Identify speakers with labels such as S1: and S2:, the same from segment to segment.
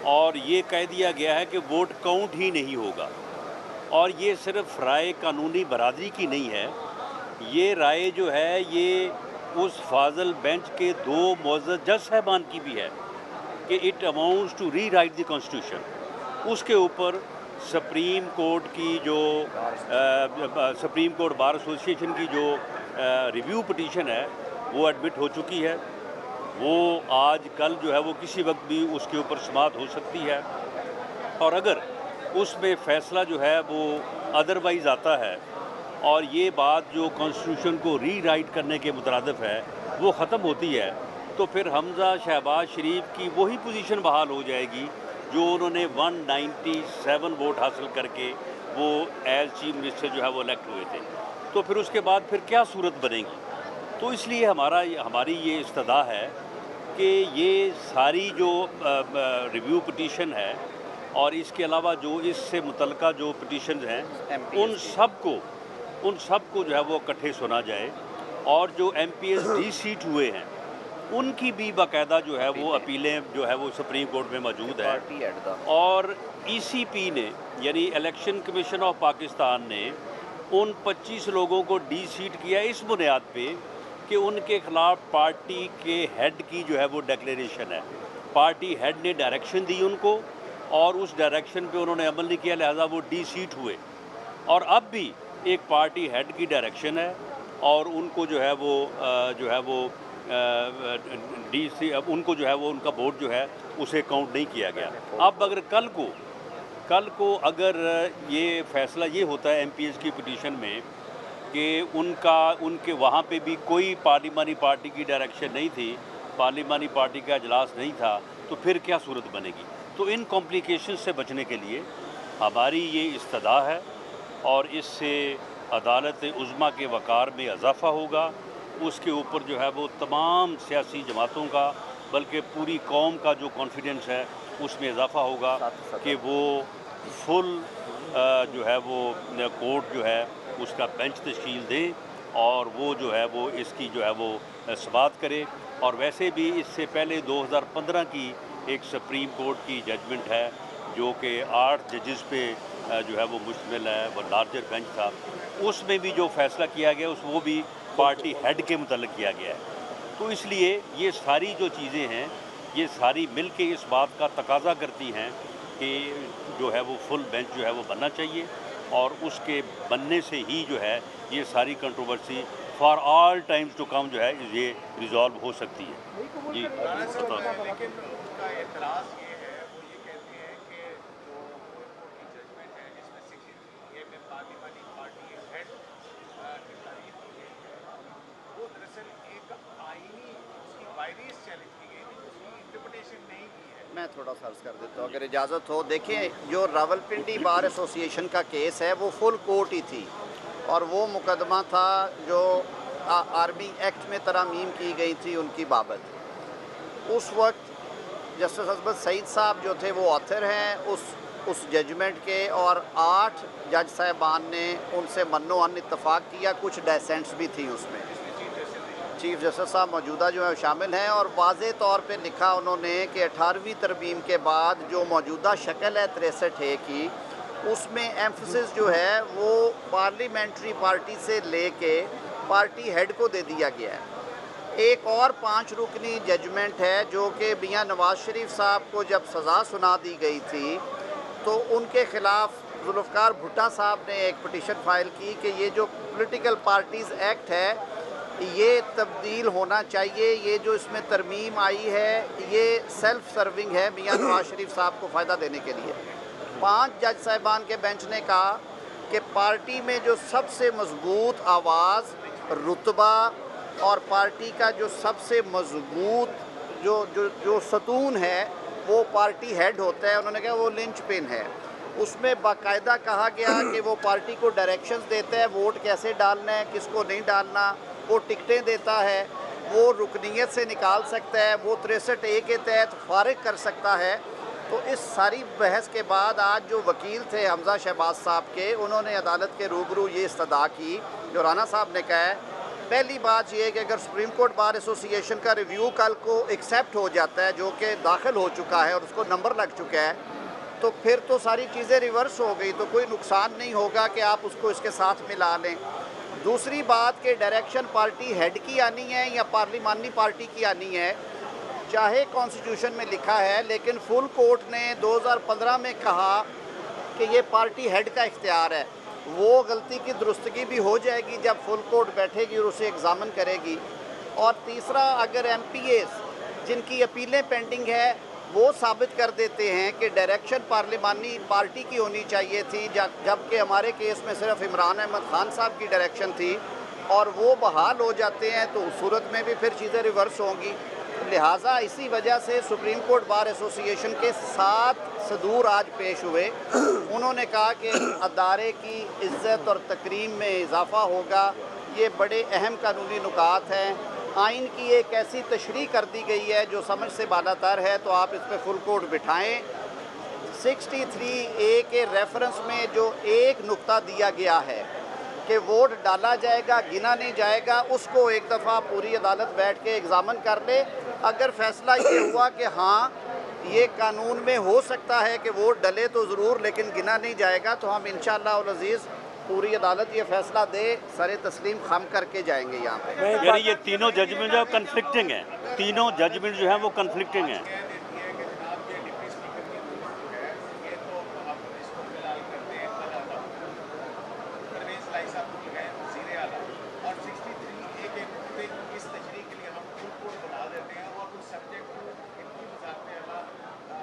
S1: और ये कह दिया गया है कि वोट काउंट ही नहीं होगा। और ये सिर्फ राय कानूनी बरादरी की नहीं है, ये राय जो है ये उस फाजल बेंच के 2 मुअज़्ज़ज़ जज साहबान की भी है कि it amounts to rewrite the constitution. उसके ऊपर सुप्रीम कोर्ट की जो सुप्रीम कोर्ट बार एसोसिएशन की जो रिव्यू पिटीशन है वो एडमिट हो चुकी है। वो आज कल जो है वो किसी वक्त भी उसके ऊपर समाअत हो सकती है, और अगर उसमें फ़ैसला जो है वो अदरवाइज़ आता है और ये बात जो कॉन्स्टिट्यूशन को री राइट करने के मुतरादिफ है वो ख़त्म होती है, तो फिर हमज़ा शहबाज शरीफ की वही पोजीशन बहाल हो जाएगी जो उन्होंने 197 वोट हासिल करके वो एज चीफ मिनिस्टर जो है वो इलेक्ट हुए थे। तो फिर उसके बाद फिर क्या सूरत बनेगी? तो इसलिए हमारी ये इस्तदा है कि ये सारी जो रिव्यू पिटीशन है और इसके अलावा जो इससे मुतल्लिका जो पिटीशन हैं उन सब को जो है वो इकट्ठे सुना जाए, और जो MPs डी-सीट हुए हैं उनकी भी बाकायदा जो है वो अपीलें जो है वो सुप्रीम कोर्ट में मौजूद है। और ECP ने यानी इलेक्शन कमीशन ऑफ पाकिस्तान ने उन 25 लोगों को डी-सीट किया इस बुनियाद पे कि उनके ख़िलाफ़ पार्टी के हेड की जो है वो डिक्लेरेशन है। पार्टी हेड ने डायरेक्शन दी उनको और उस डायरेक्शन पे उन्होंने अमल नहीं किया, लिहाजा वो डी-सीट हुए। और अब भी एक पार्टी हेड की डायरेक्शन है और उनको जो है वो DC अब उनको जो है वो उनका वोट जो है उसे काउंट नहीं किया गया। अब अगर कल को अगर ये फ़ैसला ये होता है MPs की पिटीशन में कि उनके वहाँ पे भी कोई पार्लिमानी पार्टी की डायरेक्शन नहीं थी, पार्लिमानी पार्टी का इजलास नहीं था, तो फिर क्या सूरत बनेगी? तो इन कॉम्प्लिकेशन से बचने के लिए हमारी ये इस्तदा है और इससे अदालत उज़्मा के वक़ार में इजाफ़ा होगा। उसके ऊपर जो है वो तमाम सियासी जमातों का बल्कि पूरी कौम का जो कॉन्फिडेंस है उसमें इजाफ़ा होगा कि वो फुल जो है वो कोर्ट जो है उसका बेंच तश्कील दें और वो जो है वो इसकी जो है वो समाअत करे। और वैसे भी इससे पहले 2015 की एक सुप्रीम कोर्ट की जजमेंट है जो कि 8 जजेस पे जो है वो मुश्तमिल है, वो लार्जर बेंच था, उसमें भी जो फ़ैसला किया गया वो भी पार्टी हेड के मुतल्लिक़ किया गया है। तो इसलिए ये सारी जो चीज़ें हैं ये सारी मिल के इस बात का तकाज़ा करती हैं कि जो है वो फुल बेंच जो है वो बनना चाहिए और उसके बनने से ही जो है ये सारी controversy for all times to come जो है ये रिजॉल्व हो सकती है। जी
S2: लेकिन उनका एतराज़ ये है, वो ये कहते हैं कि जो कोर्ट की जजमेंट है जिसमें 63A में पार्लिमानी पार्टी हेड की तारीफ की गई है, वो दरअसल एक आईनी उसकी वायरीज चैलेंज की गई थी, उसकी इंटरप्रिटेशन नहीं की है।
S3: मैं थोड़ा सा अर्ज़ कर देता हूँ अगर इजाज़त हो। देखें, जो रावलपिंडी बार एसोसिएशन का केस है वो फुल कोर्ट ही थी और वो मुकदमा था जो आर्मी एक्ट में तरमीम की गई थी उनकी बाबत। उस वक्त जस्टिस अजमत सईद साहब जो थे वो ऑथर हैं उस जजमेंट के, और 8 जज साहबान ने उनसे मन्नो-अन इत्तफाक किया। कुछ डिसेंट्स भी थी उसमें, चीफ जस्टिस साहब मौजूदा जो है शामिल हैं, और वाज़े तौर पे लिखा उन्होंने कि 18वीं तरमीम के बाद जो मौजूदा शक्ल है 63A की, उसमें एम्फसिस जो है वो पार्लियामेंट्री पार्टी से लेके पार्टी हेड को दे दिया गया है। एक और 5 रुकनी जजमेंट है जो कि मियां नवाज शरीफ साहब को जब सज़ा सुना दी गई थी तो उनके ख़िलाफ़ जुल्फ़िकार भुट्टो साहब ने एक पिटीशन फ़ाइल की कि ये जो पॉलिटिकल पार्टीज़ एक्ट है ये तब्दील होना चाहिए, ये जो इसमें तरमीम आई है ये सेल्फ़ सर्विंग है मियां नवाज शरीफ साहब को फ़ायदा देने के लिए। 5 जज साहिबान के बेंच ने कहा कि पार्टी में जो सबसे मजबूत आवाज़, रुतबा और पार्टी का जो सबसे मजबूत जो सतून है वो पार्टी हेड होता है। उन्होंने कहा वो लिंच पिन है। उसमें बाकायदा कहा गया कि वो पार्टी को डायरेक्शंस देता है, वोट कैसे डालना है, किसको नहीं डालना, वो टिकटें देता है, वो रुकनीत से निकाल सकता है, वो 63A के तहत फारिग कर सकता है। तो इस सारी बहस के बाद आज जो वकील थे हमज़ा शहबाज साहब के, उन्होंने अदालत के रूबरू ये इस्तदा की जो राना साहब ने कहा है पहली बात ये है कि अगर सुप्रीम कोर्ट बार एसोसिएशन का रिव्यू कल को एक्सेप्ट हो जाता है, जो कि दाखिल हो चुका है और उसको नंबर लग चुका है, तो फिर तो सारी चीज़ें रिवर्स हो गई, तो कोई नुकसान नहीं होगा कि आप उसको इसके साथ मिला लें। दूसरी बात कि डायरेक्शन पार्टी हेड की आनी है या पार्लिमानी पार्टी की आनी है, चाहे कॉन्स्टिट्यूशन में लिखा है, लेकिन फुल कोर्ट ने 2015 में कहा कि ये पार्टी हेड का इख्तियार है। वो गलती की दुरुस्तगी भी हो जाएगी जब फुल कोर्ट बैठेगी और उसे एग्ज़ामिन करेगी। और तीसरा, अगर MPAs जिनकी अपीलें पेंडिंग है वो साबित कर देते हैं कि डायरेक्शन पार्लिमानी पार्टी की होनी चाहिए थी, जबकि हमारे केस में सिर्फ इमरान अहमद खान साहब की डायरेक्शन थी, और वो बहाल हो जाते हैं, तो उस सूरत में भी फिर चीज़ें रिवर्स होंगी। लिहाजा इसी वजह से सुप्रीम कोर्ट बार एसोसिएशन के 7 सदूर आज पेश हुए। उन्होंने कहा कि अदारे की इज़्ज़त और तकरीम में इजाफ़ा होगा। ये बड़े अहम कानूनी नुकात हैं। आइन की एक ऐसी तशरीह कर दी गई है जो समझ से बालातर है, तो आप इस पर फुल कोर्ट बिठाएँ। 63A के रेफरेंस में जो एक नुक्ता दिया गया है कि वोट डाला जाएगा, गिना नहीं जाएगा, उसको एक दफ़ा पूरी अदालत बैठ के एग्ज़ामिन कर ले। अगर फ़ैसला ये हुआ कि हाँ ये कानून में हो सकता है कि वोट डले तो ज़रूर, लेकिन गिना नहीं जाएगा, तो हम इंशाअल्लाह उल अज़ीज़ पूरी अदालत ये फ़ैसला दे, सरे तस्लीम खम करके जाएंगे यहाँ पे।
S1: यानी ये तीनों जजमेंट जो कन्फ्लिक्टिंग हैं, तीनों जजमेंट जो हैं वो कन्फ्लिक्टिंग हैं।
S2: कह देती है कि जनाब ये डिप्टी स्पीकर की रूल जो है ये तो आप इसको फिलहाल करते हैं अलावा परवेज़ लाई साहब को लगाए वज़ीर आला, और 63A के मुद्दे इस तशरीह के लिए हम फुल कोर्ट बना देते हैं और उस सब्जेक्ट को इनकी वज़ारत आला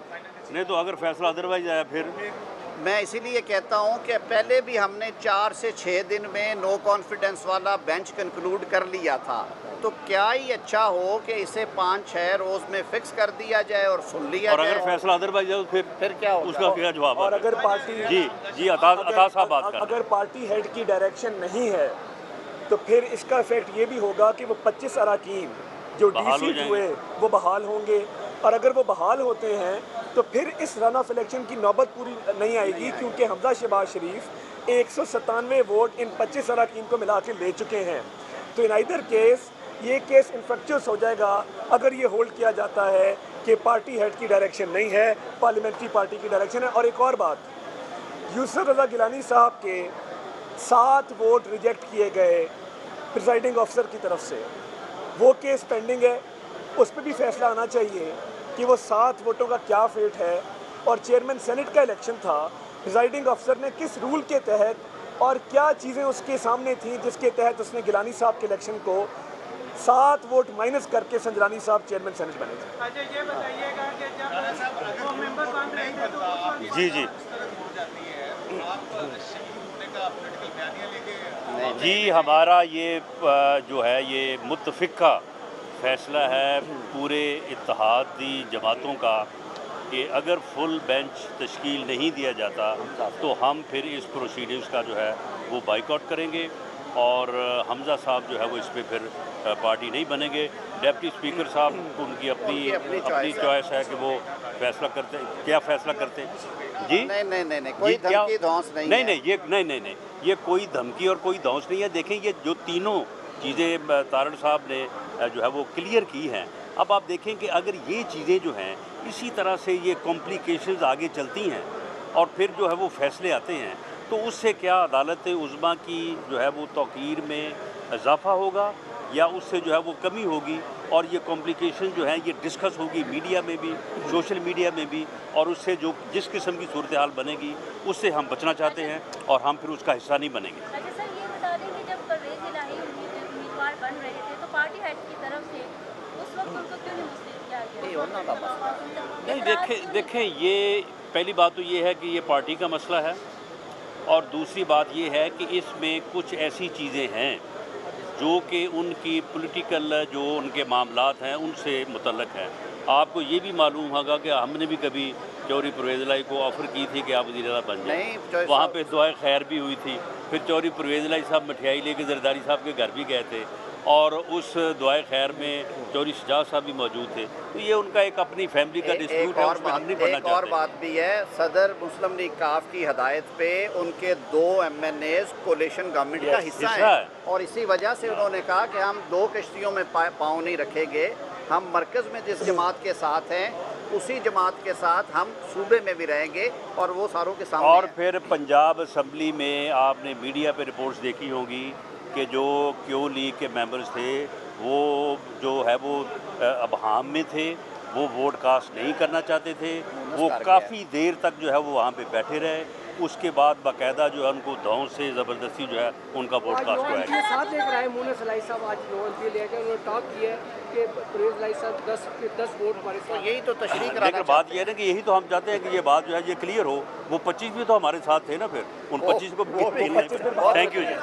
S2: फाइनल
S1: नहीं तो अगर फैसला अदरवाइज आया फिर
S3: मैं इसीलिए कहता हूँ कि पहले भी हमने 4 से 6 दिन में नो कॉन्फिडेंस वाला बेंच कंक्लूड कर लिया था, तो क्या ही अच्छा हो कि इसे 5-6 रोज़ में फिक्स कर दिया जाए और सुन लिया
S1: और
S3: जाए।
S1: अगर फैसला अदरवाइज आया तो
S3: फिर क्या होगा?
S1: उसका क्या जवाब
S4: और
S1: है?
S4: अगर पार्टी
S1: जी अता साहब बात कर रहे हैं।
S4: अगर पार्टी हेड की डायरेक्शन नहीं है तो फिर इसका इफेक्ट ये भी होगा कि वो 25 अरकान जो
S1: बहाल हो
S4: डीसी
S1: जाएंगे।
S4: हुए वो बहाल होंगे, और अगर वो बहाल होते हैं तो फिर इस रन ऑफ इलेक्शन की नौबत पूरी नहीं आएगी, क्योंकि हमजा शहबाज शरीफ 197 वोट इन 25 अरकान को मिला के ले चुके हैं। तो इन आइदर केस ये केस इन्फेक्चुअस हो जाएगा अगर ये होल्ड किया जाता है कि पार्टी हेड की डायरेक्शन नहीं है, पार्लियामेंट्री पार्टी की डायरेक्शन है। और एक और बात, यूसुफ रज़ा गिलानी साहब के 7 वोट रिजेक्ट किए गए प्रिजाइडिंग ऑफिसर की तरफ से, वो केस पेंडिंग है, उस पर भी फैसला आना चाहिए कि वो 7 वोटों का क्या फेट है। और चेयरमैन सेनेट का इलेक्शन था, प्रिजाइडिंग ऑफिसर ने किस रूल के तहत और क्या चीज़ें उसके सामने थी जिसके तहत उसने गिलानी साहब के इलेक्शन को 7 वोट माइनस करके संजरानी साहब चेयरमैन सेनेट बने थे।
S5: अच्छा ये बताइएगा कि जब वो मेंबर बन रहे थे तो उस वक्त
S1: जी
S2: हो जाती है, आप शहीद होने का पॉलिटिकल बयानिया लेके
S1: जी हमारा ये जो है ये मुत्तफ़िका फ़ैसला है पूरे इत्तेहादी जमातों का कि अगर फुल बेंच तश्कील नहीं दिया जाता तो हम फिर इस प्रोसीडिंग्स का जो है वो बाइकआउट करेंगे, और हमजा साहब जो है वो इस पर फिर पार्टी नहीं बनेंगे। डिप्टी स्पीकर साहब उनकी अपनी चॉइस है कि वो फैसला करते, क्या फ़ैसला करते जी।
S3: नहीं कोई धमकी धौंस नहीं है।
S1: नहीं, ये कोई धमकी और कोई धौंस नहीं है। देखें ये जो तीनों चीज़ें तारड़ साहब ने जो है वो क्लियर की हैं। अब आप देखें कि अगर ये चीज़ें जो हैं इसी तरह से ये कॉम्प्लिकेशंस आगे चलती हैं और फिर जो है वो फैसले आते हैं, तो उससे क्या अदालत उज़्मा की जो है वो तौक़ीर में इजाफ़ा होगा या उससे जो है वो कमी होगी, और ये कॉम्प्लिकेशन जो है ये डिस्कस होगी मीडिया में भी, सोशल मीडिया में भी, और उससे जो जिस किस्म की सूरत हाल बनेगी उससे हम बचना चाहते हैं और हम फिर उसका हिस्सा नहीं बनेंगे।
S6: अच्छा सर, ये बता दें कि जब परवेज़ इलाही उम्मीदवार बन रहे थे तो पार्टी हेड की तरफ से उस वक्त उनको क्यों नहीं मुस्तैद किया गया?
S1: नहीं देखें ये पहली बात तो ये है कि ये पार्टी का मसला है, और दूसरी बात ये है कि इसमें कुछ ऐसी चीज़ें हैं जो कि उनकी पॉलिटिकल जो उनके मामलात हैं उनसे मुतल्लक हैं। आपको ये भी मालूम होगा कि हमने भी कभी चौधरी परवेज़ इलाही को ऑफ़र की थी कि आप वज़ीर आला बन जाए, वहाँ पे दुआए खैर भी हुई थी। फिर चौधरी परवेज़ इलाही साहब मिठाई लेके जरदारी साहब के घर भी गए थे, और उस दुआए खैर में चौधरी शजाद साहब भी मौजूद थे। तो ये उनका एक अपनी फैमिली का डिस्प्यूट है, उसमें हम नहीं पढ़ना
S3: एक और
S1: चाहते।
S3: बात भी है, सदर मुस्लिम लीग काफ की हदायत पे उनके 2 MNAs कोलिशन गवर्नमेंट का हिस्सा
S1: हिस्सा
S3: है और इसी वजह से उन्होंने कहा कि हम 2 कश्तियों में पाँव नहीं रखेंगे, हम मरकज़ में जिस जमात के साथ हैं उसी जमात के साथ हम सूबे में भी रहेंगे और वो सारों के सामने
S1: और
S3: है।
S1: फिर पंजाब असम्बली में आपने मीडिया पे रिपोर्ट्स देखी होंगी कि जो क्यू लीग के मेंबर्स थे वो जो है वो अबहाम में थे, वो वोट कास्ट नहीं करना चाहते थे, वो काफ़ी देर तक जो है वो वहाँ पे बैठे रहे। उसके बाद बाकायदा जो है उनको दांव से ज़बरदस्ती जो है उनका वोट कास्ट हुआ है।
S5: साथ लेकर आए मुन्ना सलाई साहब आज लोन भी लेकर उन्होंने टॉक किया है कि परवेज लाई साहब 10 वोट हमारे
S3: तो
S5: साथ।
S3: यही तो तशरीह कराना
S1: लेकिन बात यह है ना कि यही तो हम चाहते हैं कि ये बात जो है ये क्लियर हो। वो 25 भी तो हमारे साथ थे ना, फिर उन 25 को
S3: वो भी
S1: थैंक यू जी।